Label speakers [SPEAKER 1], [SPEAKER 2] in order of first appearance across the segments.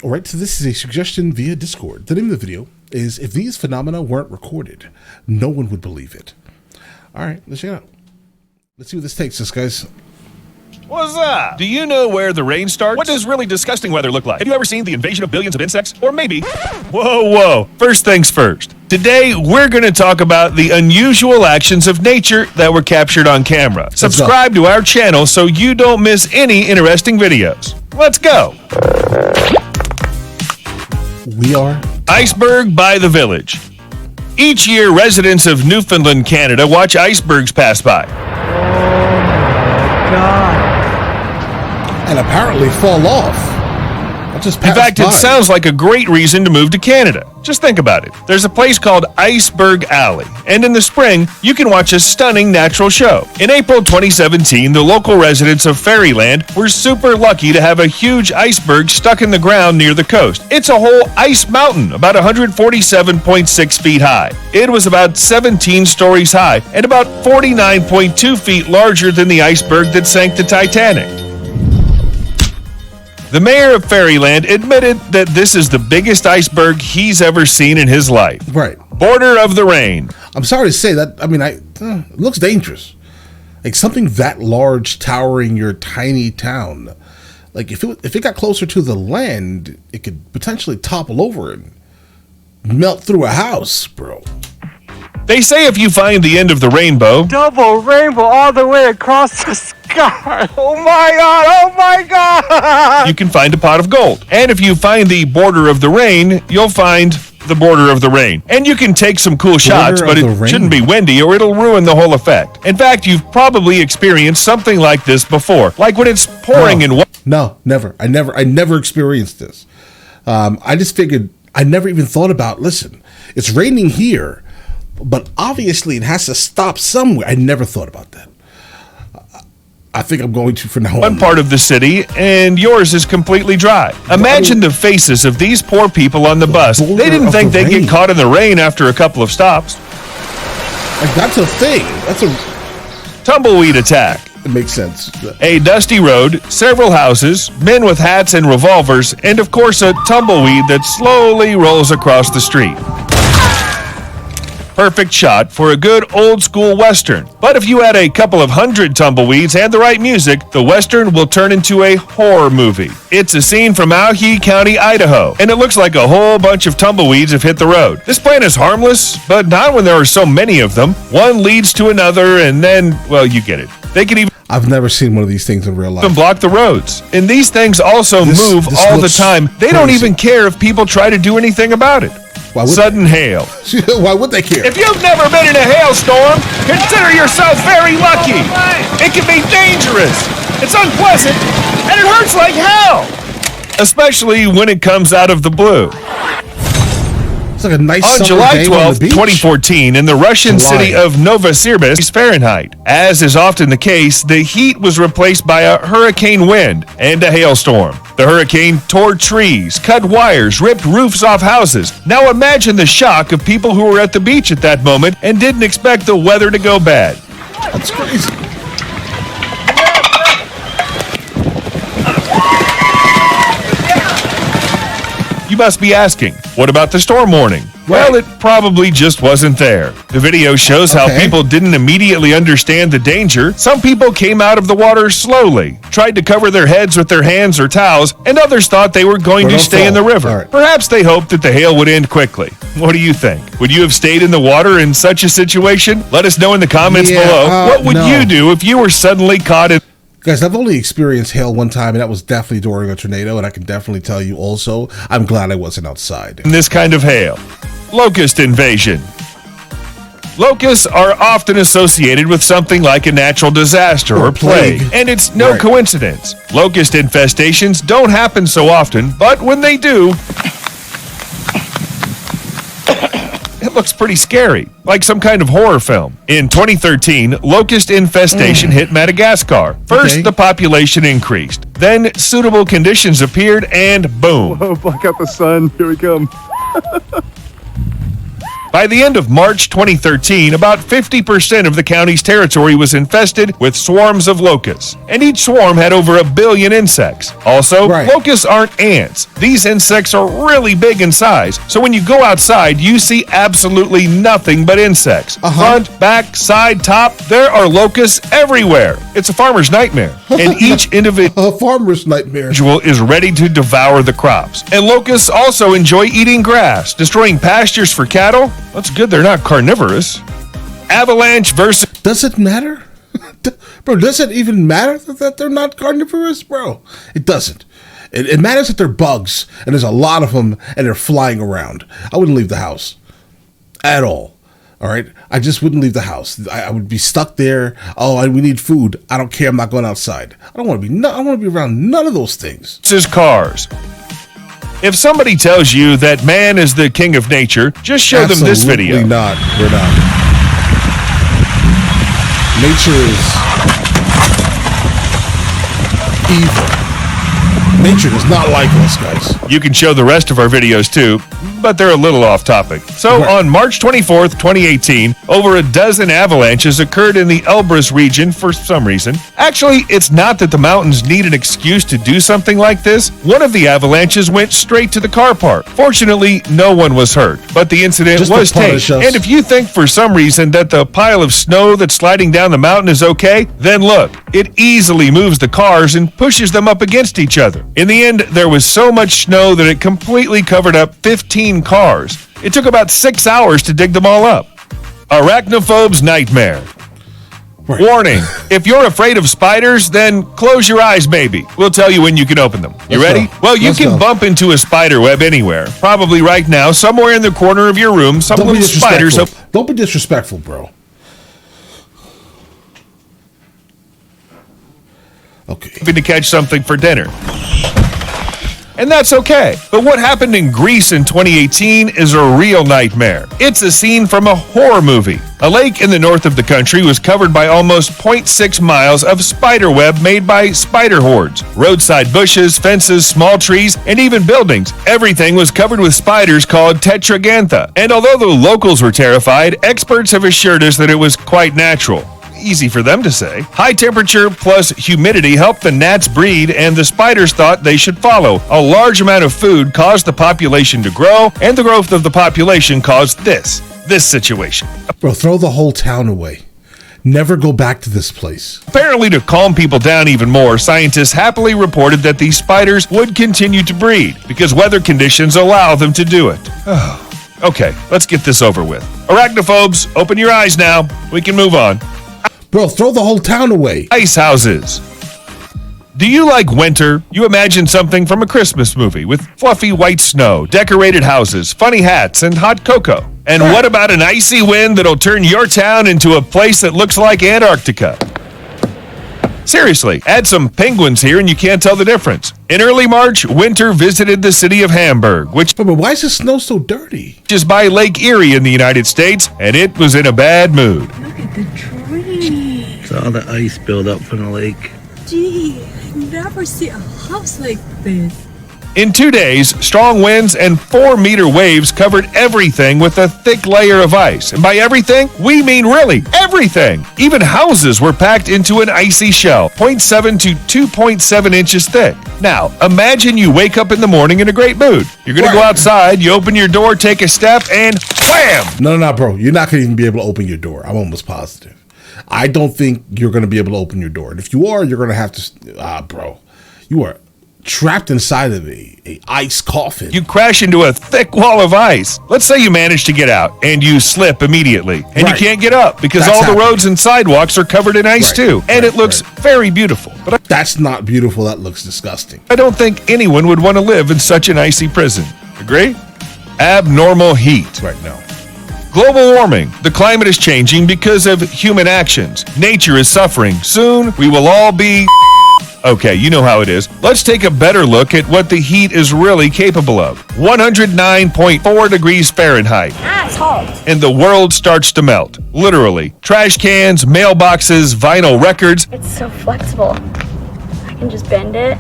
[SPEAKER 1] All right, so this is a suggestion via Discord. The name of the video is If These Phenomena Weren't Recorded, No One Would Believe It. All right, let's check it out. Let's see where this takes us, guys.
[SPEAKER 2] What's up? Do you know where the rain starts? What does really disgusting weather look like? Have you ever seen the invasion of billions of insects? Or maybe... Whoa. First things first. Today, we're going to talk about the unusual actions of nature that were captured on camera. Subscribe to our channel so you don't miss any interesting videos. Let's go.
[SPEAKER 1] We are
[SPEAKER 2] Iceberg by the Village. Each year, residents of Newfoundland, Canada watch icebergs pass by.
[SPEAKER 1] and apparently fall off.
[SPEAKER 2] In fact, it sounds like a great reason to move to Canada. Just think about it. There's a place called Iceberg Alley, and in the spring, you can watch a stunning natural show. In April 2017, the local residents of Fairyland were super lucky to have a huge iceberg stuck in the ground near the coast. It's a whole ice mountain, about 147.6 feet high. It was about 17 stories high and about 49.2 feet larger than the iceberg that sank the Titanic. The mayor of Fairyland admitted that this is the biggest iceberg he's ever seen in his life.
[SPEAKER 1] Right.
[SPEAKER 2] Border of the Rain.
[SPEAKER 1] I'm sorry to say that. I mean, it looks dangerous. Like something that large towering your tiny town. Like if it got closer to the land, it could potentially topple over and melt through a house, bro.
[SPEAKER 2] They say if you find the end of the rainbow,
[SPEAKER 3] double rainbow all the way across the sky. Oh my God, oh my God.
[SPEAKER 2] You can find a pot of gold. And if you find the border of the rain, you'll find the border of the rain. And you can take some cool shots, but it shouldn't be windy or it'll ruin the whole effect. In fact, you've probably experienced something like this before. Like when it's pouring in water.
[SPEAKER 1] No, never. I never experienced this. I just figured, I never even thought about, listen, it's raining here, but obviously it has to stop somewhere. I never thought about that. I think I'm going to for now on.
[SPEAKER 2] One part of the city, and yours is completely dry. Imagine the faces of these poor people on the bus. They didn't think they'd get caught in the rain after a couple of stops.
[SPEAKER 1] Like, that's a thing. That's a
[SPEAKER 2] tumbleweed attack.
[SPEAKER 1] It makes sense.
[SPEAKER 2] A dusty road, several houses, men with hats and revolvers, and of course a tumbleweed that slowly rolls across the street. Perfect shot for a good old-school Western. But if you add a couple of hundred tumbleweeds and the right music, the Western will turn into a horror movie. It's a scene from Alki County, Idaho, and it looks like a whole bunch of tumbleweeds have hit the road. This plant is harmless, but not when there are so many of them. One leads to another, and then, well, you get it. They can even...
[SPEAKER 1] I've never seen one of these things in real life.
[SPEAKER 2] Block the roads. And these things also move all the time. They don't even care if people try to do anything about it. Sudden hail.
[SPEAKER 1] Why would they care?
[SPEAKER 2] If you've never been in a hailstorm, consider yourself very lucky. It can be dangerous. It's unpleasant, and it hurts like hell. Especially when it comes out of the blue.
[SPEAKER 1] It's like a nice
[SPEAKER 2] on July 12, 2014, in the Russian city of Novosibirsk, Fahrenheit. As is often the case, the heat was replaced by a hurricane wind and a hailstorm. The hurricane tore trees, cut wires, ripped roofs off houses. Now imagine the shock of people who were at the beach at that moment and didn't expect the weather to go bad.
[SPEAKER 1] That's crazy.
[SPEAKER 2] You must be asking, what about the storm warning? Well, it probably just wasn't there. The video shows how people didn't immediately understand the danger. Some people came out of the water slowly, tried to cover their heads with their hands or towels, and others thought they were going to stay in the river. Perhaps they hoped that the hail would end quickly. What do you think? Would you have stayed in the water in such a situation? Let us know in the comments below. What would you do if you were suddenly caught in...
[SPEAKER 1] Guys, I've only experienced hail one time, and that was definitely during a tornado, and I can definitely tell you also, I'm glad I wasn't outside.
[SPEAKER 2] In this kind of hail. Locust invasion. Locusts are often associated with something like a natural disaster or plague, and it's no coincidence. Locust infestations don't happen so often, but when they do, it looks pretty scary, like some kind of horror film. In 2013, locust infestation hit Madagascar. First, the population increased. Then, suitable conditions appeared, and boom.
[SPEAKER 3] Whoa, block out the sun. Here we come.
[SPEAKER 2] By the end of March 2013, about 50% of the county's territory was infested with swarms of locusts, and each swarm had over 1 billion insects. Also, locusts aren't ants. These insects are really big in size, so when you go outside, you see absolutely nothing but insects. Front, back, side, top, there are locusts everywhere. It's a farmer's nightmare, and each individual
[SPEAKER 1] A farmer's nightmare.
[SPEAKER 2] is ready to devour the crops. And locusts also enjoy eating grass, destroying pastures for cattle. That's good they're not carnivorous. Avalanche versus...
[SPEAKER 1] Does it matter? Bro, does it even matter that they're not carnivorous, bro? It doesn't. It matters that they're bugs, and there's a lot of them, and they're flying around. I wouldn't leave the house at all. All right? I just wouldn't leave the house. I would be stuck there. Oh, we need food. I don't care. I'm not going outside. I don't want to be. I want to be around none of those things.
[SPEAKER 2] cars. If somebody tells you that man is the king of nature, just show them this video.
[SPEAKER 1] Absolutely not. We're not. Nature is evil. Nature does not like us, guys.
[SPEAKER 2] You can show the rest of our videos too, but they're a little off topic. So on March 24th, 2018, over a dozen avalanches occurred in the Elbrus region for some reason. Actually, it's not that the mountains need an excuse to do something like this. One of the avalanches went straight to the car park. Fortunately, no one was hurt, but the incident was taped. And if you think for some reason that the pile of snow that's sliding down the mountain is okay, then look, it easily moves the cars and pushes them up against each other. In the end, there was so much snow that it completely covered up 15 cars. It took about 6 hours to dig them all up. Arachnophobes' nightmare. Warning, if you're afraid of spiders, then close your eyes maybe. We'll tell you when you can open them. You ready? Well, you can bump into a spider web anywhere. Probably right now, somewhere in the corner of your room, some little spiders...
[SPEAKER 1] Don't be disrespectful, bro. Okay.
[SPEAKER 2] To catch something for dinner. And that's okay. But what happened in Greece in 2018 is a real nightmare. It's a scene from a horror movie. A lake in the north of the country was covered by almost 0.6 miles of spider web made by spider hordes. Roadside bushes, fences, small trees, and even buildings. Everything was covered with spiders called tetragantha. And although the locals were terrified, experts have assured us that it was quite natural. Easy for them to say. High temperature plus humidity helped the gnats breed, and the spiders thought they should follow. A large amount of food caused the population to grow, and the growth of the population caused this situation.
[SPEAKER 1] Bro, throw the whole town away. Never go back to this place.
[SPEAKER 2] Apparently, to calm people down even more, scientists happily reported that these spiders would continue to breed because weather conditions allow them to do it. Okay, let's get this over with. Arachnophobes, open your eyes now. We can move on.
[SPEAKER 1] Bro, throw the whole town away.
[SPEAKER 2] Ice houses. Do you like winter? You imagine something from a Christmas movie with fluffy white snow, decorated houses, funny hats, and hot cocoa. And what about an icy wind that'll turn your town into a place that looks like Antarctica? Seriously, add some penguins here and you can't tell the difference. In early March, winter visited the city of Hamburg, which...
[SPEAKER 1] But why is the snow so dirty?
[SPEAKER 2] ...is by Lake Erie in the United States, and it was in a bad mood.
[SPEAKER 4] Look at the trees.
[SPEAKER 5] Saw the ice build up from the lake.
[SPEAKER 4] Gee, I never see a house like this.
[SPEAKER 2] In 2 days, strong winds and 4-meter waves covered everything with a thick layer of ice. And by everything, we mean really everything. Even houses were packed into an icy shell, 0.7 to 2.7 inches thick. Now, imagine you wake up in the morning in a great mood. You're going to go outside, you open your door, take a step, and wham!
[SPEAKER 1] No, bro. You're not going to even be able to open your door. I'm almost positive. I don't think you're going to be able to open your door. And if you are, you're going to have to... bro, you are... trapped inside of a ice coffin.
[SPEAKER 2] You crash into a thick wall of ice. Let's say you manage to get out and you slip immediately and you can't get up because all the roads and sidewalks are covered in ice too. And it looks very beautiful. But
[SPEAKER 1] that's not beautiful. That looks disgusting.
[SPEAKER 2] I don't think anyone would want to live in such an icy prison. Agree? Abnormal heat.
[SPEAKER 1] Right now.
[SPEAKER 2] Global warming. The climate is changing because of human actions. Nature is suffering. Soon we will all be... Okay, you know how it is. Let's take a better look at what the heat is really capable of. 109.4 degrees Fahrenheit.
[SPEAKER 6] Asshole.
[SPEAKER 2] And the world starts to melt. Literally. Trash cans, mailboxes, vinyl records.
[SPEAKER 6] It's so flexible. I can just bend it.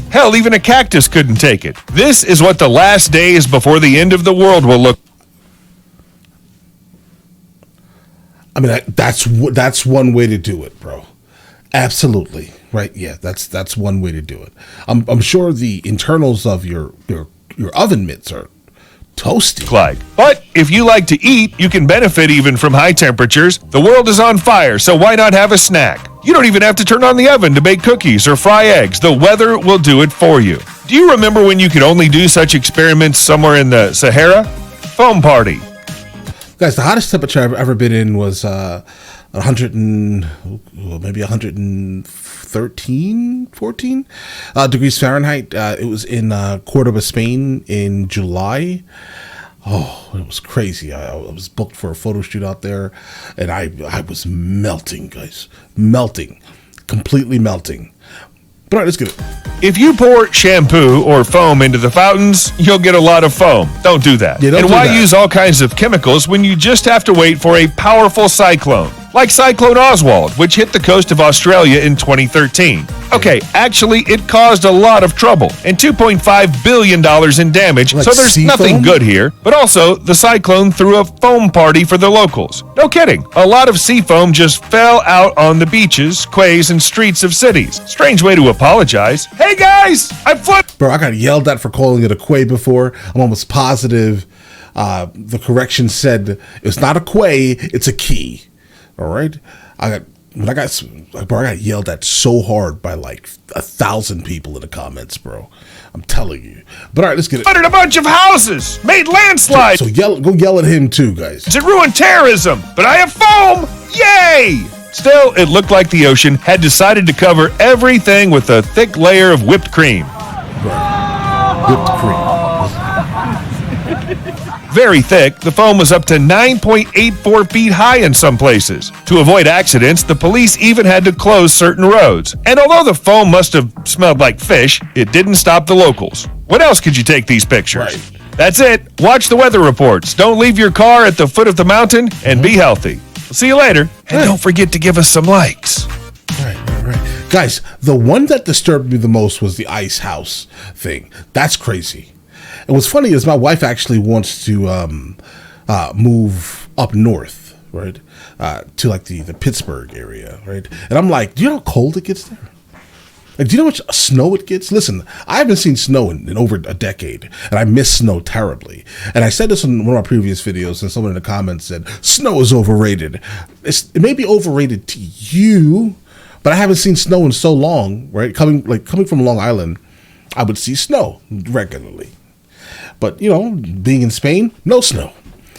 [SPEAKER 2] Hell, even a cactus couldn't take it. This is what the last days before the end of the world will look.
[SPEAKER 1] I mean, that's one way to do it, bro. Absolutely, right? Yeah, that's one way to do it. I'm sure the internals of your oven mitts are toasty.
[SPEAKER 2] Clyde. But if you like to eat, you can benefit even from high temperatures. The world is on fire, so why not have a snack? You don't even have to turn on the oven to bake cookies or fry eggs. The weather will do it for you. Do you remember when you could only do such experiments somewhere in the Sahara? Foam party.
[SPEAKER 1] Guys, the hottest temperature I've ever been in was 100 and maybe 113, 14 degrees Fahrenheit. It was in Cordoba, Spain in July. Oh, it was crazy. I was booked for a photo shoot out there, and I was melting, guys. Melting. Completely melting. But all right, let's get it.
[SPEAKER 2] If you pour shampoo or foam into the fountains, you'll get a lot of foam. Don't do that.
[SPEAKER 1] Yeah, don't
[SPEAKER 2] and
[SPEAKER 1] do
[SPEAKER 2] why
[SPEAKER 1] that.
[SPEAKER 2] use all kinds of chemicals when you just have to wait for a powerful cyclone? Like Cyclone Oswald, which hit the coast of Australia in 2013. Okay, actually, it caused a lot of trouble and $2.5 billion in damage,
[SPEAKER 1] Like
[SPEAKER 2] so there's
[SPEAKER 1] sea
[SPEAKER 2] nothing
[SPEAKER 1] foam?
[SPEAKER 2] good here. But also, the cyclone threw a foam party for the locals. No kidding. A lot of sea foam just fell out on the beaches, quays, and streets of cities. Strange way to apologize. Hey guys, I flipped.
[SPEAKER 1] Bro, I got yelled at for calling it a quay before. I'm almost positive the correction said it's not a quay, it's a key. All right, I got yelled at so hard by like 1,000 people in the comments, bro. I'm telling you. But all right, let's get it.
[SPEAKER 2] Flooded a bunch of houses, made landslides.
[SPEAKER 1] So go yell at him too, guys.
[SPEAKER 2] It ruined terrorism, but I have foam. Yay! Still, it looked like the ocean had decided to cover everything with a thick layer of whipped cream.
[SPEAKER 1] Whipped cream.
[SPEAKER 2] Very thick, the foam was up to 9.84 feet high in some places. To avoid accidents, the police even had to close certain roads. And although the foam must have smelled like fish, it didn't stop the locals. What else could you take these pictures?
[SPEAKER 1] Right.
[SPEAKER 2] That's it. Watch the weather reports. Don't leave your car at the foot of the mountain, and be healthy. We'll see you later. And don't forget to give us some likes.
[SPEAKER 1] Right. Guys, the one that disturbed me the most was the ice house thing. That's crazy. And what's funny is my wife actually wants to move up north, right, to like the Pittsburgh area, right? And I'm like, do you know how cold it gets there? Like, do you know how much snow it gets? Listen, I haven't seen snow in over a decade, and I miss snow terribly. And I said this in one of my previous videos, and someone in the comments said, snow is overrated. It may be overrated to you, but I haven't seen snow in so long, right? Coming from Long Island, I would see snow regularly. But, you know, being in Spain, no snow.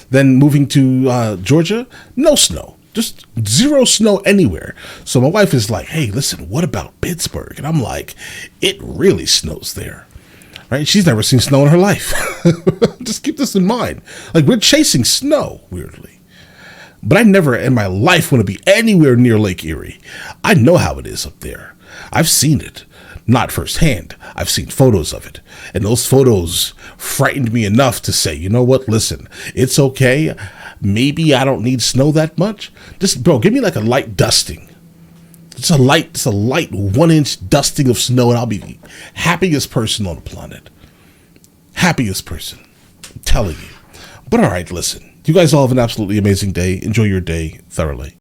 [SPEAKER 1] Then moving to Georgia, no snow. Just zero snow anywhere. So my wife is like, hey, listen, what about Pittsburgh? And I'm like, it really snows there. Right? She's never seen snow in her life. Just keep this in mind. Like, we're chasing snow, weirdly. But I never in my life want to be anywhere near Lake Erie. I know how it is up there. I've seen it. Not firsthand. I've seen photos of it. And those photos frightened me enough to say, you know what? Listen, it's okay. Maybe I don't need snow that much. Just, bro, give me like a light dusting. It's a light 1-inch dusting of snow, and I'll be the happiest person on the planet. Happiest person. I'm telling you. But all right, listen. You guys all have an absolutely amazing day. Enjoy your day thoroughly.